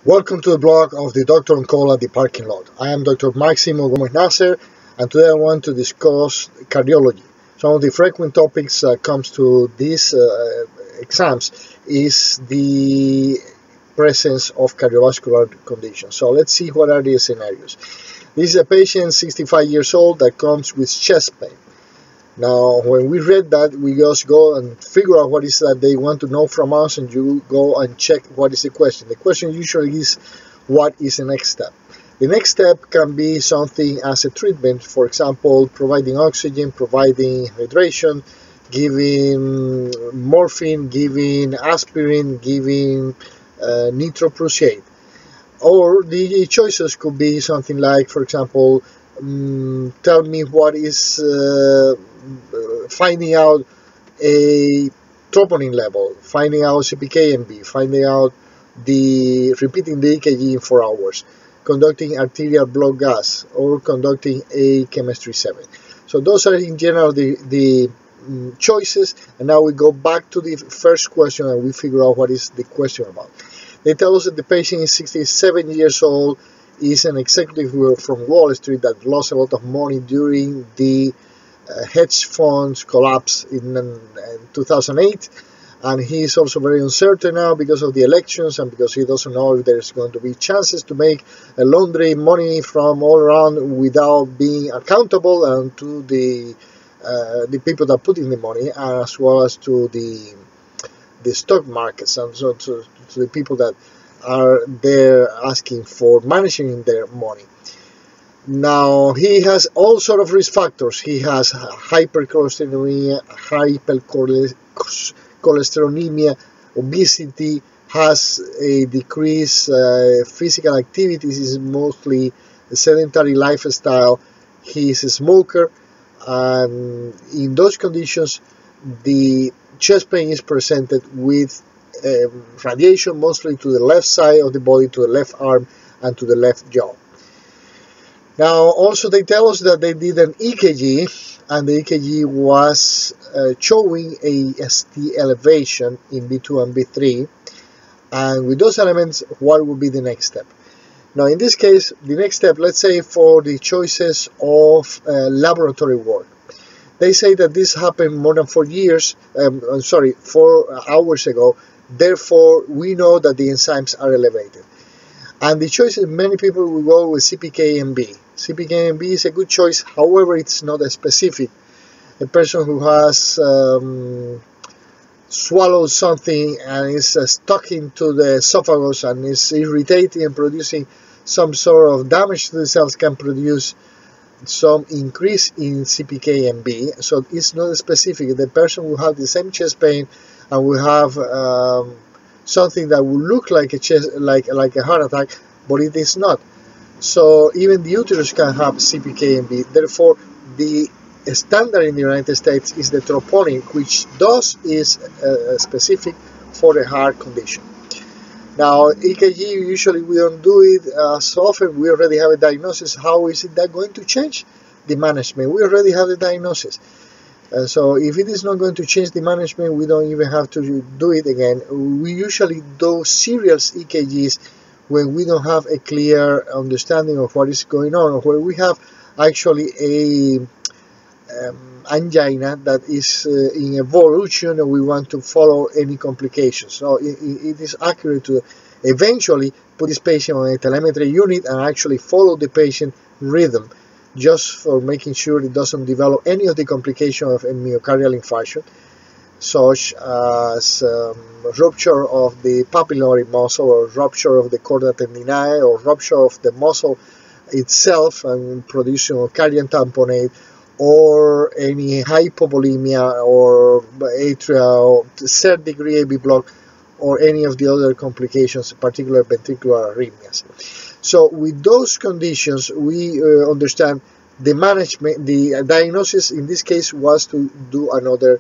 Welcome to the blog of the Doctor on Call at the Parking Lot. I am Dr. Maximo Gomez-Nacer, and today I want to discuss cardiology. Some of the frequent topics that comes to these exams is the presence of cardiovascular conditions. So let's see what are the scenarios. This is a patient, 65 years old, that comes with chest pain. Now, when we read that, we just go and figure out what is that they want to know from us, and you go and check what is the question. The question usually is, what is the next step? The next step can be something as a treatment, for example, providing oxygen, providing hydration, giving morphine, giving aspirin, giving nitroprusside. Or the choices could be something like, for example, tell me what is finding out a troponin level, finding out CPK-MB, finding out repeating the EKG in 4 hours, conducting arterial blood gas, or conducting a chemistry 7. So those are in general the choices, and now we go back to the first question and we figure out what is the question about. They tell us that the patient is 67 years old, is an executive from Wall Street that lost a lot of money during the hedge funds collapse in 2008, and he is also very uncertain now because of the elections and because he doesn't know if there's going to be chances to make a laundry money from all around without being accountable, and to the people that put in the money, as well as to the stock markets, and so to the people that are there asking for managing their money. Now, he has all sort of risk factors. He has hypercholesterolemia, hypercholesterolemia, obesity, has a decreased physical activities, is mostly a sedentary lifestyle. He is a smoker, and in those conditions, the chest pain is presented with radiation, mostly to the left side of the body, to the left arm, and to the left jaw. Now, also they tell us that they did an EKG, and the EKG was showing a ST elevation in B2 and B3, and with those elements, what would be the next step? Now, in this case, the next step, let's say for the choices of laboratory work, they say that this happened more than 4 hours ago. Therefore, we know that the enzymes are elevated. And the choices, many people will go with CPK-MB. CPK-MB is a good choice, however, it's not a specific. A person who has swallowed something and is stuck into the esophagus and is irritating and producing some sort of damage to the cells can produce some increase in CPK-MB. So it's not specific. The person will have the same chest pain and will have something that will look like a like a heart attack, but it is not. So even the uterus can have CPK-MB. Therefore, the standard in the United States is the troponin, which is specific for a heart condition. Now, EKG, usually we don't do it as often. We already have a diagnosis. How is it that going to change the management? We already have the diagnosis. So if it is not going to change the management, we don't even have to do it again. We usually do serial EKGs when we don't have a clear understanding of what is going on, or where we have actually a angina that is in evolution and we want to follow any complications. So it is accurate to eventually put this patient on a telemetry unit and actually follow the patient rhythm, just for making sure it doesn't develop any of the complications of a myocardial infarction, such as rupture of the papillary muscle, or rupture of the chorda tendinae, or rupture of the muscle itself and producing a cardiac tamponade, or any hypovolemia, or atrial, third degree AV block, or any of the other complications, particular ventricular arrhythmias. So with those conditions, we understand the management. The diagnosis in this case was to do another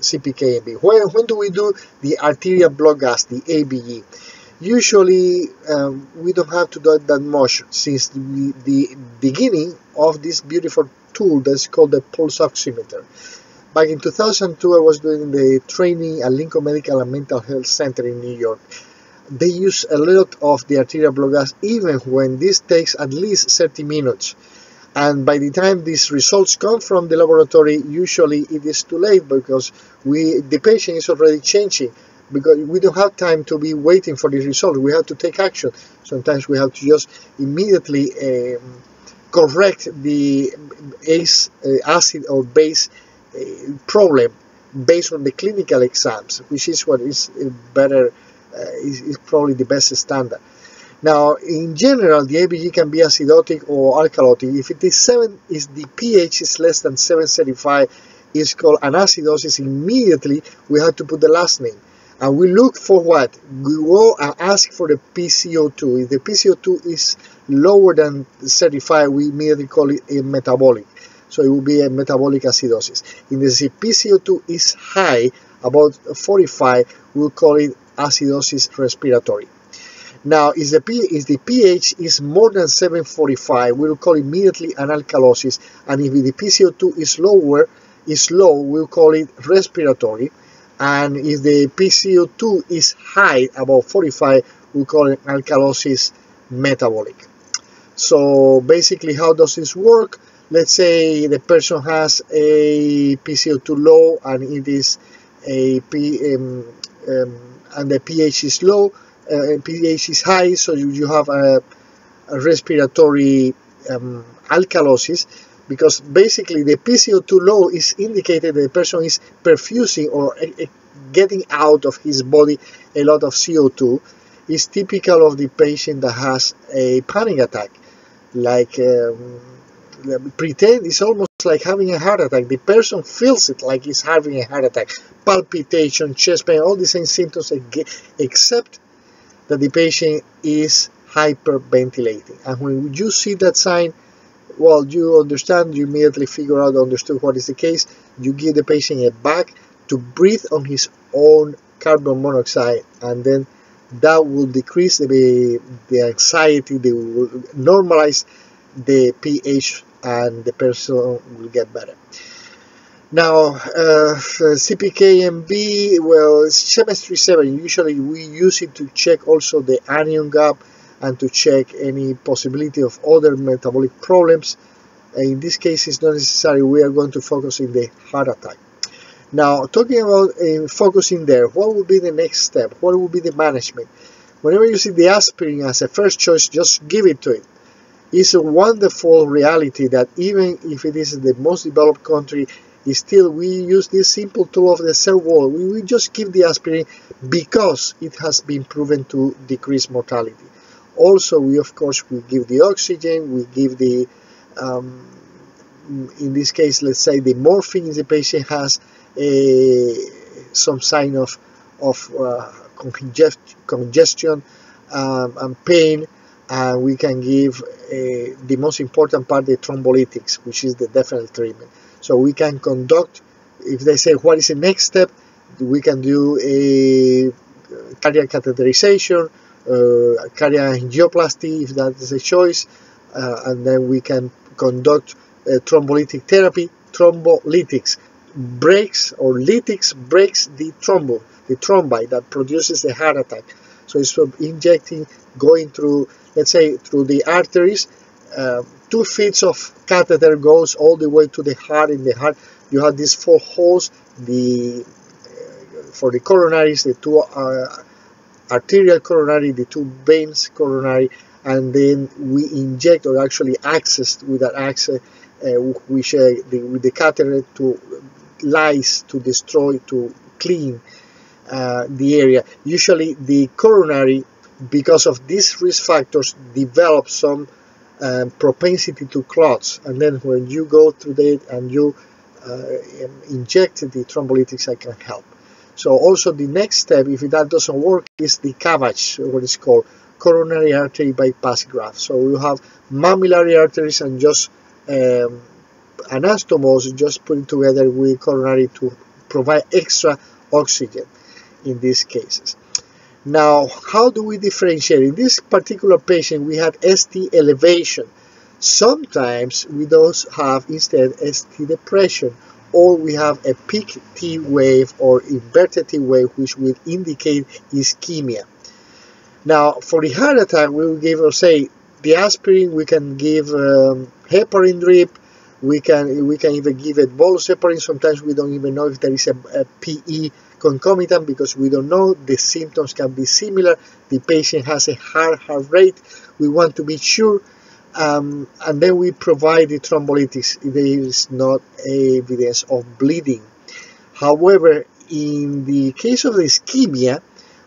CPK-MB. When do we do the arterial blood gas, the ABG? Usually we don't have to do it that much, since the beginning of this beautiful tool that's called the pulse oximeter. Back in 2002, I was doing the training at Lincoln Medical and Mental Health Center in New York, they use a lot of the arterial blood gas, even when this takes at least 30 minutes. And by the time these results come from the laboratory, usually it is too late, because the patient is already changing, because we don't have time to be waiting for the result. We have to take action. Sometimes we have to just immediately correct the acid or base problem based on the clinical exams, which is what is better, is probably the best standard. Now, in general, the ABG can be acidotic or alkalotic. If it is the pH is less than 735, it's called an acidosis. Immediately, we have to put the last name. And we look for what? We go and ask for the PCO2. If the PCO2 is lower than 35, we immediately call it a metabolic. So it will be a metabolic acidosis. If the PCO2 is high, about 45, we'll call it acidosis respiratory. Now, if the pH is more than 745, we'll call immediately an alkalosis. And if the PCO2 is low, we'll call it respiratory. And if the PCO2 is high, about 45, we'll call it alkalosis metabolic. So basically, how does this work? Let's say the person has a PCO2 low, and it is and the pH is low, pH is high, so you have a respiratory alkalosis, because basically the PCO2 low is indicated that the person is perfusing or getting out of his body a lot of CO2. Is typical of the patient that has a panic attack, like pretend it's almost like having a heart attack. The person feels it like he's having a heart attack, palpitation, chest pain, all the same symptoms, except that the patient is hyperventilating. And when you see that sign, well, you understand, you immediately understood what is the case. You give the patient a bag to breathe on his own carbon monoxide, and then that will decrease the anxiety, they will normalize the pH, and the person will get better. Now, CPK-MB, well, it's chemistry 7. Usually we use it to check also the anion gap and to check any possibility of other metabolic problems. In this case, it's not necessary. We are going to focus in the heart attack. Now, talking about focusing there, what will be the next step? What will be the management? Whenever you see the aspirin as a first choice, just give it to it. It's a wonderful reality that even if it is the most developed country, still we use this simple tool of the cell wall. We just give the aspirin because it has been proven to decrease mortality. Also, we give the oxygen, we give the, in this case, let's say the morphine if the patient has some sign of congestion and pain, and we can give the most important part, the thrombolytics, which is the definite treatment. So we can conduct, if they say what is the next step, we can do a cardiac catheterization, cardiac angioplasty if that is a choice, and then we can conduct thrombolytic therapy. Thrombolytics breaks, or lytics breaks the thrombi that produces the heart attack. So it's from injecting, going through, let's say, through the arteries. 2 feet of catheter goes all the way to the heart. In the heart, you have these 4 holes. For the coronaries, the 2 arterial coronary, the 2 veins coronary, and then we inject, or actually access with that access, with the catheter to lyse, to destroy, to clean the area. Usually the coronary, because of these risk factors, develop some propensity to clots, and then when you go through that and you inject the thrombolytics, I can help. So also the next step, if that doesn't work, is the CABG, what is called coronary artery bypass graft. So you have mammillary arteries and just anastomose, just put it together with coronary to provide extra oxygen in these cases. Now, how do we differentiate? In this particular patient, we had ST elevation. Sometimes we don't have instead ST depression, or we have a peak T wave or inverted T wave, which will indicate ischemia. Now, for the heart attack, we will give, or say, the aspirin. We can give heparin drip. We can even give it bolus heparin. Sometimes we don't even know if there is a PE concomitant because we don't know. The symptoms can be similar. The patient has a high heart rate. We want to be sure. And then we provide the thrombolytics if there is not evidence of bleeding. However, in the case of the ischemia,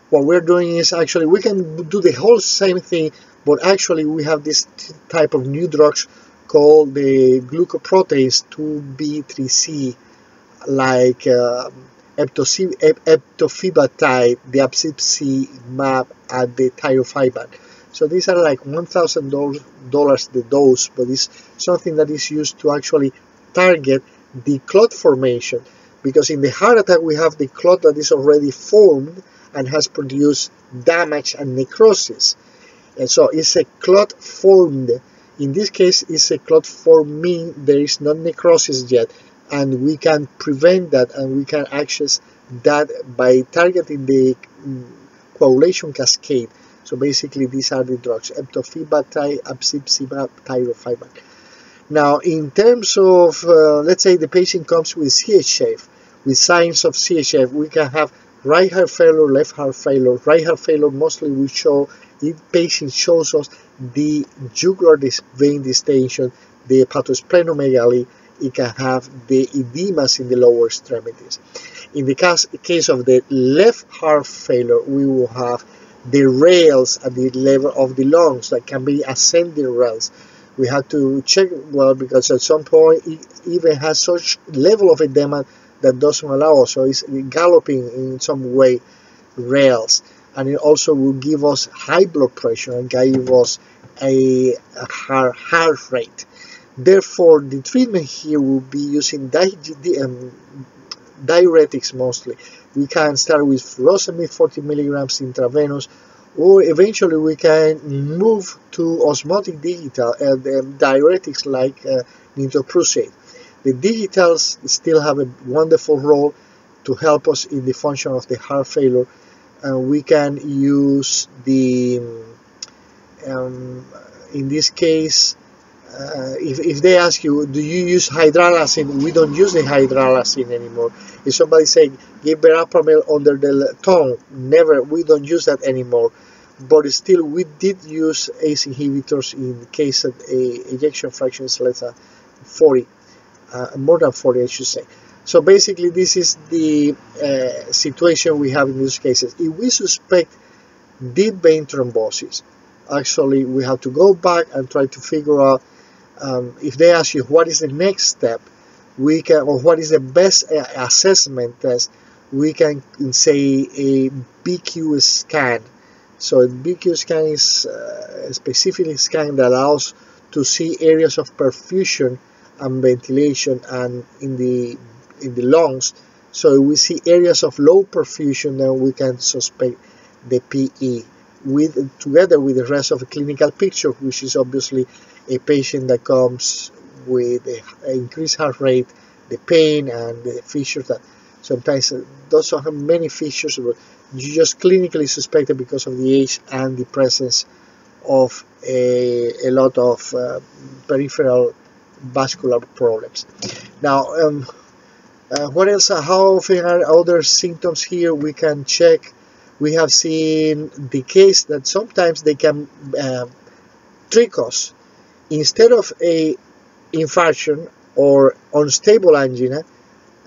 what we're doing is actually we can do the whole same thing, but actually we have this type of new drugs called the glucoprotease 2B3C, like eptofibatide, the abcipsimab, and the tirofiban. So these are like $1,000 the dose, but it's something that is used to actually target the clot formation, because in the heart attack we have the clot that is already formed and has produced damage and necrosis. And so it's a clot formed. In this case, it's a clot forming. There is no necrosis yet, and we can prevent that, and we can access that by targeting the coagulation cascade. So basically, these are the drugs: eptofibatide, abcipsimab, tirofiban. Now, in terms of, let's say the patient comes with CHF, with signs of CHF, we can have right heart failure, left heart failure. Right heart failure mostly will show, if patient shows us the jugular vein distension, the hepatosplenomegaly. It can have the edemas in the lower extremities. In the case of the left heart failure, we will have the rails at the level of the lungs that can be ascending rails. We have to check well, because at some point it even has such level of edema that doesn't allow us, so it's galloping in some way rails, and it also will give us high blood pressure and give us a heart rate. Therefore, the treatment here will be using diuretics mostly. We can start with furosemide 40 milligrams intravenous, or eventually we can move to osmotic digital diuretics like nitroprusside. The digitals still have a wonderful role to help us in the function of the heart failure, and we can use the, in this case, if they ask you, do you use hydralazine? We don't use the hydralazine anymore. If somebody say, give verapamil under the tongue, never, we don't use that anymore. But still, we did use ACE inhibitors in the case of ejection fraction is less than 40. More than 40, I should say. So basically, this is the situation we have in these cases. If we suspect deep vein thrombosis, actually we have to go back and try to figure out, if they ask you what is the next step, we can, or what is the best assessment test, we can say a BQ scan. So a BQ scan is a specific scan that allows to see areas of perfusion and ventilation and in the lungs. So if we see areas of low perfusion, then we can suspect the PE together with the rest of the clinical picture, which is obviously a patient that comes with an increased heart rate, the pain, and the fissures that sometimes doesn't have many fissures, but you just clinically suspect it because of the age and the presence of a lot of peripheral vascular problems. Now, what else? How often are other symptoms here? We can check. We have seen the case that sometimes they can trick us. Instead of a infarction or unstable angina,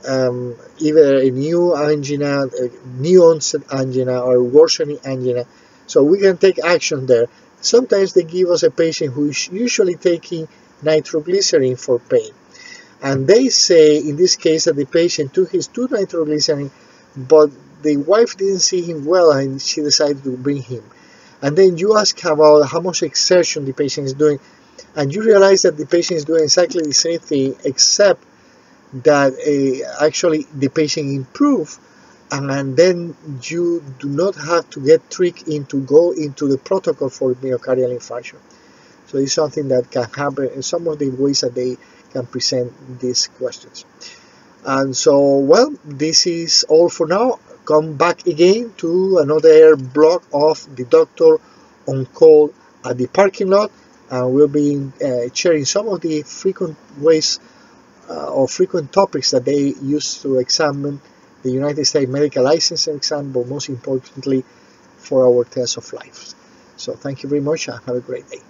either a new angina, a new onset angina, or worsening angina, so we can take action there. Sometimes they give us a patient who is usually taking nitroglycerin for pain, and they say in this case that the patient took his 2 nitroglycerin, but the wife didn't see him well and she decided to bring him. And then you ask about how much exertion the patient is doing, and you realize that the patient is doing exactly the same thing, except that actually the patient improved, and then you do not have to get tricked into go into the protocol for myocardial infarction. So it's something that can happen in some of the ways that they can present these questions. And so, well, this is all for now. come back again to another blog of the doctor on call at the parking lot, and we'll be sharing some of the frequent ways or frequent topics that they use to examine the United States medical licensing exam, but most importantly for our test of life. So thank you very much and have a great day.